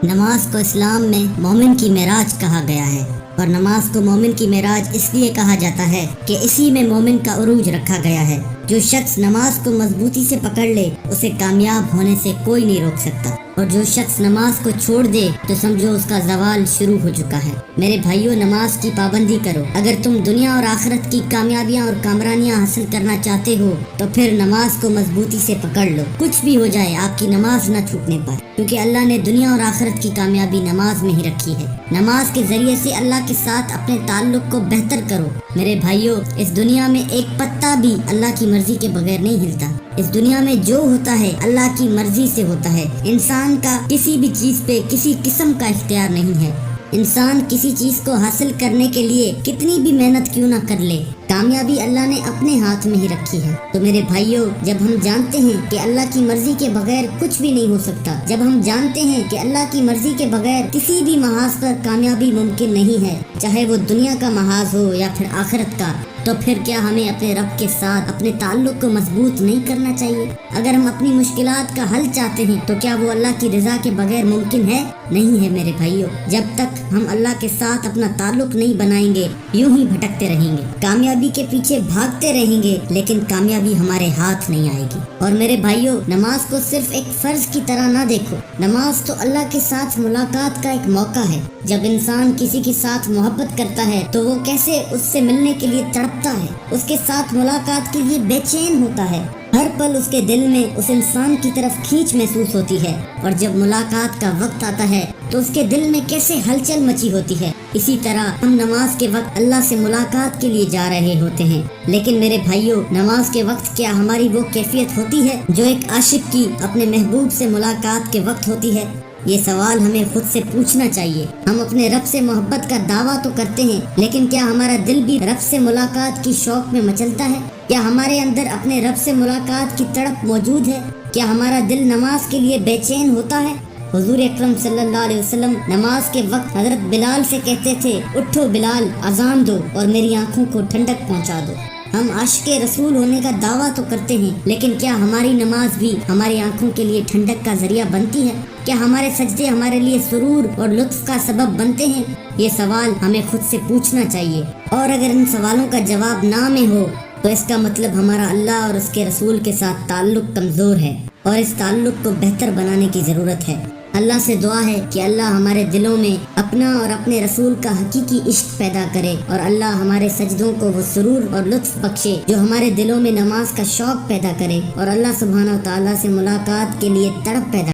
نماز کو اسلام میں مومن کی معراج کہا گیا ہے، اور نماز کو مومن کی معراج اس لیے کہا جاتا ہے کہ اسی میں مومن کا عروج رکھا گیا ہے۔ جو شخص نماز کو مضبوطی سے پکڑ لے اسے کامیاب ہونے سے کوئی نہیں روک سکتا، اور جو شخص نماز کو چھوڑ دے تو سمجھو اس کا زوال شروع ہو چکا ہے۔ میرے بھائیو، نماز کی پابندی کرو۔ اگر تم دنیا اور آخرت کی کامیابیاں اور کامرانیاں حاصل کرنا چاہتے ہو تو پھر نماز کو مضبوطی سے پکڑ لو۔ کچھ بھی ہو جائے آپ کی نماز نہ چھوٹنے پر، کیونکہ اللہ نے دنیا اور آخرت کی کامیابی نماز میں ہی رکھی ہے۔ نماز کے ذریعے سے اللہ کے ساتھ اپنے تعلق کو بہتر کرو۔ میرے بھائیو، اس دنیا میں ایک پتا بھی اللہ کی مرضی کے بغیر نہیں ہلتا۔ اس دنیا میں جو ہوتا ہے اللہ کی مرضی سے ہوتا ہے۔ انسان کا کسی بھی چیز پہ کسی قسم کا اختیار نہیں ہے۔ انسان کسی چیز کو حاصل کرنے کے لیے کتنی بھی محنت کیوں نہ کر لے، کامیابی اللہ نے اپنے ہاتھ میں ہی رکھی ہے۔ تو میرے بھائیوں، جب ہم جانتے ہیں کہ اللہ کی مرضی کے بغیر کچھ بھی نہیں ہو سکتا، جب ہم جانتے ہیں کہ اللہ کی مرضی کے بغیر کسی بھی محاذ پر کامیابی ممکن نہیں ہے، چاہے وہ دنیا کا محاذ ہو یا پھر آخرت کا، تو پھر کیا ہمیں اپنے رب کے ساتھ اپنے تعلق کو مضبوط نہیں کرنا چاہیے؟ اگر ہم اپنی مشکلات کا حل چاہتے ہیں تو کیا وہ اللہ کی رضا کے بغیر ممکن ہے؟ نہیں ہے میرے بھائیوں۔ جب تک ہم اللہ کے ساتھ اپنا تعلق نہیں بنائیں گے، یوں ہی بھٹکتے رہیں گے، کامیابی کے پیچھے بھاگتے رہیں گے، لیکن کامیابی ہمارے ہاتھ نہیں آئے گی۔ اور میرے بھائیوں، نماز کو صرف ایک فرض کی طرح نہ دیکھو۔ نماز تو اللہ کے ساتھ ملاقات کا ایک موقع ہے۔ جب انسان کسی کے ساتھ محبت کرتا ہے تو وہ کیسے اس سے ملنے کے لیے تڑپتا ہے، اس کے ساتھ ملاقات کے لیے بے چین ہوتا ہے۔ ہر پل اس کے دل میں اس انسان کی طرف کھینچ محسوس ہوتی ہے، اور جب ملاقات کا وقت آتا ہے تو اس کے دل میں کیسے ہلچل مچی ہوتی ہے۔ اسی طرح ہم نماز کے وقت اللہ سے ملاقات کے لیے جا رہے ہوتے ہیں، لیکن میرے بھائیوں، نماز کے وقت کیا ہماری وہ کیفیت ہوتی ہے جو ایک عاشق کی اپنے محبوب سے ملاقات کے وقت ہوتی ہے؟ یہ سوال ہمیں خود سے پوچھنا چاہیے۔ ہم اپنے رب سے محبت کا دعویٰ تو کرتے ہیں، لیکن کیا ہمارا دل بھی رب سے ملاقات کی شوق میں مچلتا ہے؟ کیا ہمارے اندر اپنے رب سے ملاقات کی تڑپ موجود ہے؟ کیا ہمارا دل نماز کے لیے بے چین ہوتا ہے؟ حضور اکرم صلی اللہ علیہ وسلم نماز کے وقت حضرت بلال سے کہتے تھے، اٹھو بلال، اذان دو اور میری آنکھوں کو ٹھنڈک پہنچا دو۔ ہم عاشق رسول ہونے کا دعویٰ تو کرتے ہیں، لیکن کیا ہماری نماز بھی ہماری آنکھوں کے لیے ٹھنڈک کا ذریعہ بنتی ہے؟ کیا ہمارے سجدے ہمارے لیے سرور اور لطف کا سبب بنتے ہیں؟ یہ سوال ہمیں خود سے پوچھنا چاہیے، اور اگر ان سوالوں کا جواب نہ میں ہو تو اس کا مطلب ہمارا اللہ اور اس کے رسول کے ساتھ تعلق کمزور ہے، اور اس تعلق کو بہتر بنانے کی ضرورت ہے۔ اللہ سے دعا ہے کہ اللہ ہمارے دلوں میں اپنا اور اپنے رسول کا حقیقی عشق پیدا کرے، اور اللہ ہمارے سجدوں کو وہ سرور اور لطف بخشے جو ہمارے دلوں میں نماز کا شوق پیدا کرے، اور اللہ سبحانہ و تعالیٰ سے ملاقات کے لیے تڑپ پیدا